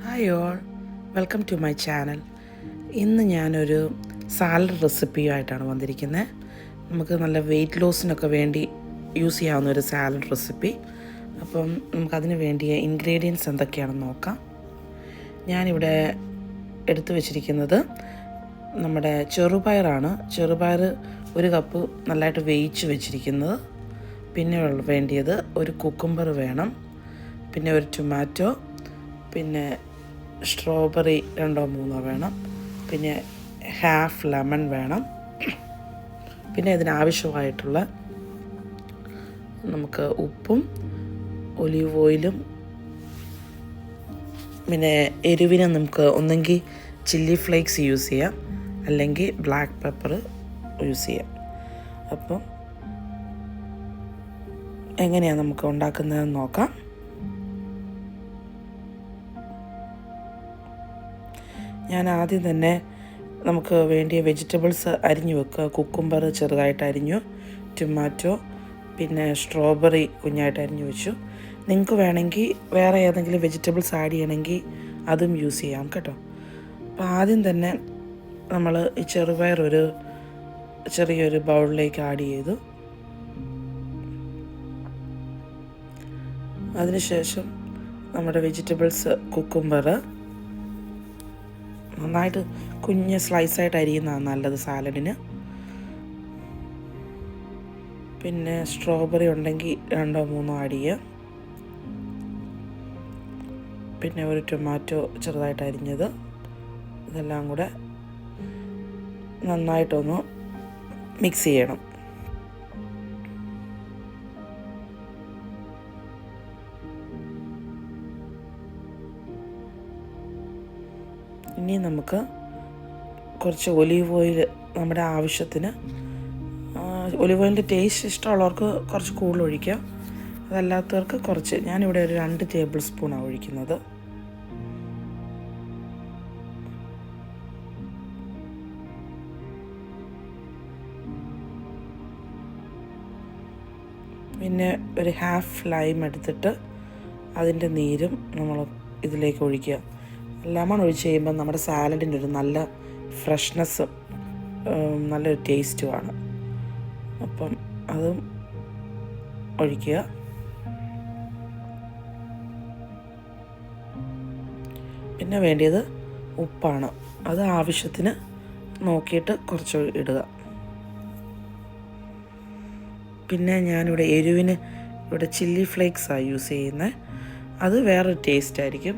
Hi all, welcome to my channel. ഇന്ന് ഞാനൊരു salad റെസിപ്പിയുമായിട്ടാണ് വന്നിരിക്കുന്നത്. നമുക്ക് നല്ല വെയിറ്റ് ലോസിനൊക്കെ വേണ്ടി യൂസ് ചെയ്യാവുന്ന ഒരു സാലഡ് റെസിപ്പി. അപ്പം നമുക്കതിന് വേണ്ടിയ ഇൻഗ്രീഡിയൻസ് എന്തൊക്കെയാണെന്ന് നോക്കാം. ഞാനിവിടെ എടുത്തു വച്ചിരിക്കുന്നത് നമ്മുടെ ചെറുപയറാണ്. ചെറുപയർ ഒരു കപ്പ് നല്ലതായിട്ട് വേവിച്ച് വെച്ചിരിക്കുന്നത്. പിന്നെ വേണ്ടിയത് ഒരു കുക്കുംബർ വേണം, പിന്നെ ഒരു ടൊമാറ്റോ, പിന്നെ സ്ട്രോബെറി 2-3 വേണം, പിന്നെ ഹാഫ് ലെമൺ വേണം. പിന്നെ ഇതിനാവശ്യമായിട്ടുള്ള നമുക്ക് ഉപ്പും ഒലീവ് ഓയിലും, പിന്നെ എരിവിന് നമുക്ക് ഒന്നെങ്കിൽ ചില്ലി ഫ്ലേക്സ് യൂസ് ചെയ്യാം, അല്ലെങ്കിൽ ബ്ലാക്ക് പെപ്പർ യൂസ് ചെയ്യാം. അപ്പം എങ്ങനെയാണ് നമുക്ക് ഉണ്ടാക്കുന്നതെന്ന് നോക്കാം. ഞാൻ ആദ്യം തന്നെ നമുക്ക് വേണ്ടിയ വെജിറ്റബിൾസ് അരിഞ്ഞു വെക്കുക. കുക്കുംബർ ചെറുതായിട്ട് അരിഞ്ഞു, ടൊമാറ്റോ, പിന്നെ സ്ട്രോബെറി കുഞ്ഞായിട്ട് അരിഞ്ഞു വെച്ചു. നിങ്ങൾക്ക് വേണമെങ്കിൽ വേറെ ഏതെങ്കിലും വെജിറ്റബിൾസ് ആഡ് ചെയ്യണമെങ്കിൽ അതും യൂസ് ചെയ്യാം കേട്ടോ. അപ്പോൾ ആദ്യം തന്നെ നമ്മൾ ഈ ചെറുപയർ ഒരു ചെറിയൊരു ബൗളിലേക്ക് ആഡ് ചെയ്തു. അതിനുശേഷം നമ്മുടെ വെജിറ്റബിൾസ്, കുക്കുംബർ നന്നായിട്ട് കുഞ്ഞ് സ്ലൈസായിട്ട് അരിയുന്നതാണ് നല്ലത് സാലഡിന്. പിന്നെ സ്ട്രോബെറി ഉണ്ടെങ്കിൽ 2-3 ആഡ് ചെയ്യുക. പിന്നെ ഒരു ടൊമാറ്റോ ചെറുതായിട്ട് അരിഞ്ഞത്. ഇതെല്ലാം കൂടെ നന്നായിട്ടൊന്ന് മിക്സ് ചെയ്യണം. ഇനി നമുക്ക് കുറച്ച് ഒലീവ് ഓയിൽ നമ്മുടെ ആവശ്യത്തിന്, ഒലീവ് ഓയിലിൻ്റെ ടേസ്റ്റ് ഇഷ്ടമുള്ളവർക്ക് കുറച്ച് കൂടുതൽ ഒഴിക്കാം, അതല്ലാത്തവർക്ക് കുറച്ച്. ഞാനിവിടെ ഒരു 2 ടേബിൾ സ്പൂണാണ് ഒഴിക്കുന്നത്. പിന്നെ ഒരു ഹാഫ് ലൈം എടുത്തിട്ട് അതിൻ്റെ നീരും നമ്മൾ ഇതിലേക്ക് ഒഴിക്കുക. ലെമൺ ഒഴിച്ച് കഴിയുമ്പോൾ നമ്മുടെ സാലഡിൻ്റെ ഒരു നല്ല ഫ്രഷ്നെസ്സും നല്ലൊരു ടേസ്റ്റുമാണ്. അപ്പം അതും ഒഴിക്കുക. പിന്നെ വേണ്ടിയത് ഉപ്പാണ്. അത് ആവശ്യത്തിന് നോക്കിയിട്ട് കുറച്ച് ഇടുക. പിന്നെ ഞാനിവിടെ എരിവിന് ഇവിടെ ചില്ലി ഫ്ലേക്സാണ് യൂസ് ചെയ്യുന്നത്. അത് വേറൊരു ടേസ്റ്റ് ആയിരിക്കും.